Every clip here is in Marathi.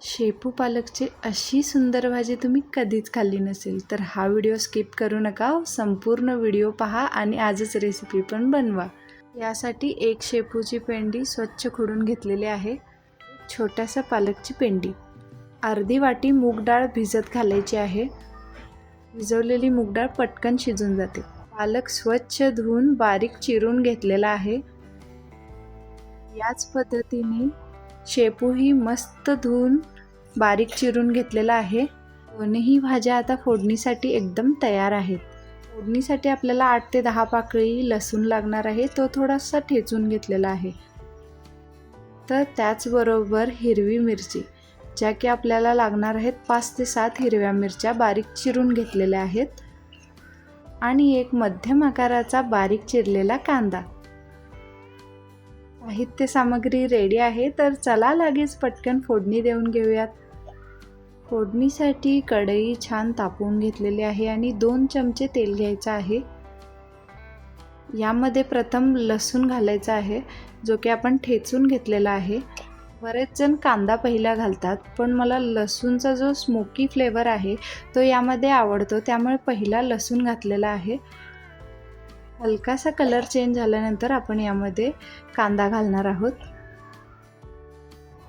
शेपू पालकची अशी सुंदर भाजी तुम्ही कधीच खाल्ली नसेल तर हा व्हिडिओ स्किप करू नका. संपूर्ण व्हिडिओ पहा आणि आजच रेसिपी पण बनवा. यासाठी एक शेपूची पेंडी स्वच्छ खुडून घेतलेली आहे. छोटासा पालकची पेंडी, अर्धी वाटी मूग डाळ भिजत घालायची आहे. भिजवलेली मूग डाळ पटकन शिजून जाते. पालक स्वच्छ धुवून बारीक चिरून घेतलेला आहे. याच पद्धतीने शेपूही मस्त धुवून बारीक चिरून घेतलेला आहे. दोन्ही भाज्या आता फोडणीसाठी एकदम तयार आहेत. फोडणीसाठी आपल्याला 8 ते 10 पाकळी लसूण लागणार आहे. तो थोडासा ठेचून घेतलेला आहे. तर त्याचबरोबर हिरवी मिरची, ज्या की आपल्याला लागणार आहेत 5 ते 7 हिरव्या मिरच्या बारीक चिरून घेतलेल्या आहेत. आणि एक मध्यम आकाराचा बारीक चिरलेला कांदा. साहित्य सामग्री रेडी आहे. तर चला लगेच पटकन फोडणी देऊन घेऊयात. फोडणीसाठी कढई छान तापवून घेतलेली आहे आणि 2 चमचे तेल घ्यायचं आहे. यामध्ये प्रथम लसूण घालायचा आहे, जो की आपण ठेचून घेतलेला आहे. बरेच जण कांदा पहिला घालतात, पण मला लसूणचा जो स्मोकी फ्लेवर आहे तो यामध्ये आवडतो, त्यामुळे पहिला लसूण घातलेला आहे. हलकासा कलर चेंज झाल्यानंतर आपण यामध्ये कांदा घालणार आहोत.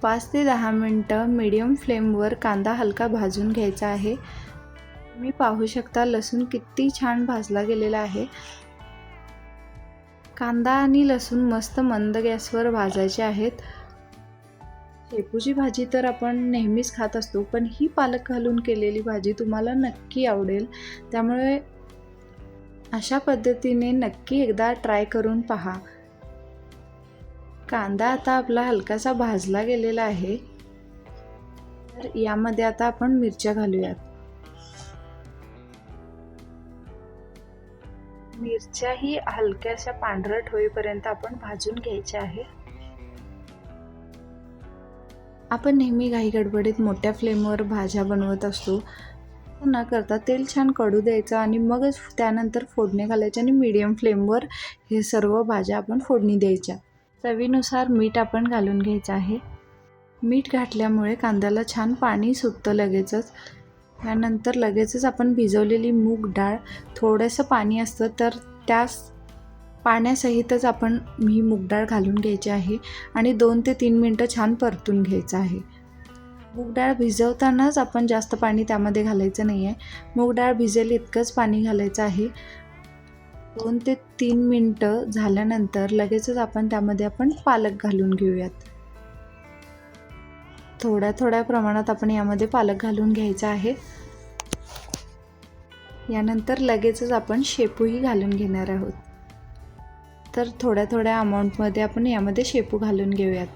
5 ते 10 मिनटं मीडियम फ्लेमवर कांदा हलका भाजून घ्यायचा आहे. तुम्ही पाहू शकता लसूण किती छान भाजला गेलेला आहे. कांदा आणि लसूण मस्त मंद गॅसवर भाजायचे आहेत. शेपूची भाजी तर आपण नेहमीच खात असतो, पण ही पालक घालून केलेली भाजी तुम्हाला नक्की आवडेल. त्यामुळे अशा पद्धतीने नक्की एकदा ट्राय करून पहा. कांदा आता आपला हलकासा भाजला गेलेला आहे. तर यामध्ये आता आपण मिरच्या घालूयात. मिरच्याही हलक्याशा पांढरट होईपर्यंत आपण भाजून घ्यायच्या आहे. आपण नेहमी घाई गडबडीत मोठ्या फ्लेमवर भाज्या बनवत असतो. न करता तेल छान कडू द्यायचं आणि मगच त्यानंतर फोडणी घालायची आणि मीडियम फ्लेमवर हे सर्व भाज्या आपण फोडणी द्यायच्या. चवीनुसार मीठ आपण घालून घ्यायचं आहे. मीठ घातल्यामुळे कांद्याला छान पाणी सुटतं लगेचच. यानंतर लगेचच आपण भिजवलेली मूग डाळ, थोडंसं पाणी असतं तर त्या पाण्यासहितच आपण ही मूग डाळ घालून घ्यायची आहे आणि 2 ते 3 मिनटं छान परतून घ्यायचं आहे. मूग डाळ भिजवतानाच आपण जास्त पाणी त्यामध्ये घालायचं नाही आहे. मूग डाळ भिजेल इतकंच पाणी घालायचं आहे. 2 ते 3 मिनटं झाल्यानंतर लगेचच आपण त्यामध्ये पालक घालून घेऊयात. थोड्या प्रमाणात आपण यामध्ये पालक घालून घ्यायचा आहे. यानंतर लगेचच आपण शेपूही घालून घेणार आहोत. तर थोड्या अमाऊंटमध्ये आपण यामध्ये शेपू घालून घेऊयात.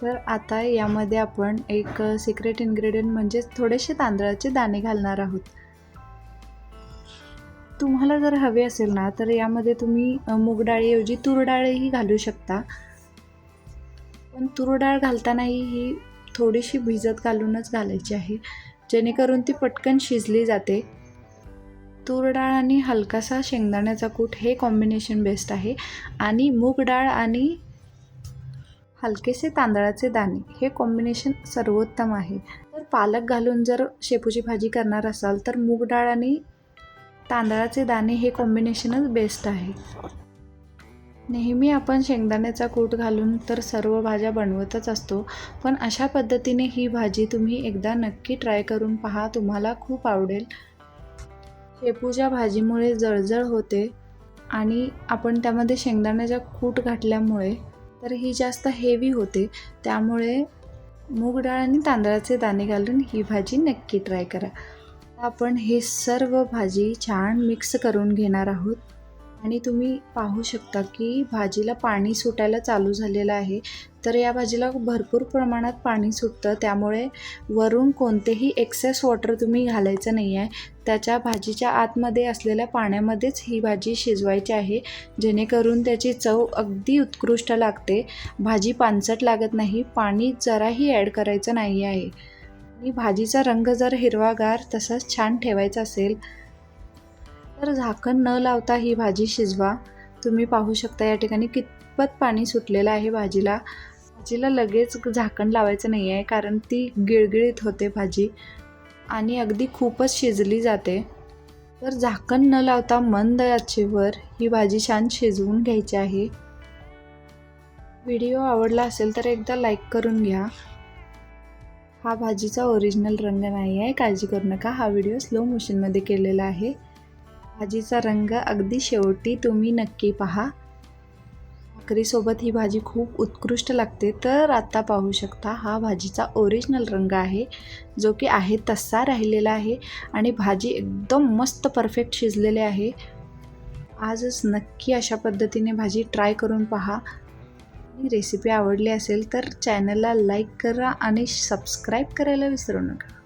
तर आता यामध्ये आपण एक सिक्रेट इन्ग्रेडियंट म्हणजे थोडेसे तांदळाचे दाणे घालणार आहोत. तुम्हाला जर हवे असेल ना तर यामध्ये तुम्ही मूग डाळीऐवजी तूर डाळही घालू शकता. पण तूर डाळ घालतानाही ही थोडीशी भिजत घालूनच घालायची आहे, जेणेकरून ती पटकन शिजली जाते. तूर डाळ आणि हलकासा शेंगदाण्याचा कूट हे कॉम्बिनेशन बेस्ट आहे. आणि मूग डाळ आणि हलकेसे तांदळाचे दाणे हे कॉम्बिनेशन सर्वोत्तम आहे. तर पालक घालून जर शेपूची भाजी करणार असाल तर मूग डाळ आणि तांदळाचे दाणे हे कॉम्बिनेशनच बेस्ट आहे. नेहमी आपण शेंगदाण्याचा कूट घालून तर सर्व भाज्या बनवतच असतो, पण अशा पद्धतीने ही भाजी तुम्ही एकदा नक्की ट्राय करून पहा. तुम्हाला खूप आवडेल. शेपूच्या भाजीमुळे जळजळ होते आणि आपण त्यामध्ये शेंगदाण्याचा कूट घातल्यामुळे तर ही जास्त हेवी होते. त्यामुळे मूग डाळ आणि तांदळाचे दाणे घालून ही भाजी नक्की ट्राय करा. आपण हे सर्व भाजी छान मिक्स करून घेणार आहोत. आणि तुम्ही पाहू शकता की भाजीला पाणी सुटायला चालू झालेलं आहे. तर या भाजीला भरपूर प्रमाणात पाणी सुटतं, त्यामुळे वरून कोणतेही एक्सेस वॉटर तुम्ही घालायचं नाही आहे. त्याच्या भाजीच्या आतमध्ये असलेल्या पाण्यामध्येच ही भाजी शिजवायची आहे, जेणेकरून त्याची चव अगदी उत्कृष्ट लागते. भाजी पानसट लागत नाही. पाणी जराही ॲड करायचं नाही आहे. आणि भाजीचा रंग जर हिरवागार तसाच छान ठेवायचा असेल तर झाकण न लावता ही भाजी शिजवा. तुम्ही पाहू शकता या ठिकाणी कितपत पाणी सुटलेलं आहे भाजीला. भाजीला लगेच झाकण लावायचं नाही आहे, कारण ती गिळगिळीत होते भाजी आणि अगदी खूपच शिजली जाते. तर झाकण न लावता मंद आचेवर ही भाजी छान शिजवून घ्यायची आहे. व्हिडिओ आवडला असेल तर एकदा लाईक करून घ्या. हा भाजीचा ओरिजिनल रंग नाही आहे, काळजी करू नका. हा व्हिडिओ स्लो मोशनमध्ये केलेला आहे. भाजीचा रंग अगदी शेवटी तुम्ही नक्की पहा. भाकरीसोबत ही भाजी खूप उत्कृष्ट लागते. तर आता पाहू शकता हा भाजीचा ओरिजिनल रंग आहे, जो की आहे तसा राहिलेला आहे आणि भाजी एकदम मस्त परफेक्ट शिजलेली आहे. आजच नक्की अशा पद्धतीने भाजी ट्राय करून पहा. रेसिपी आवडली असेल तर चॅनलला लाईक करा आणि सबस्क्राईब करायला विसरू नका.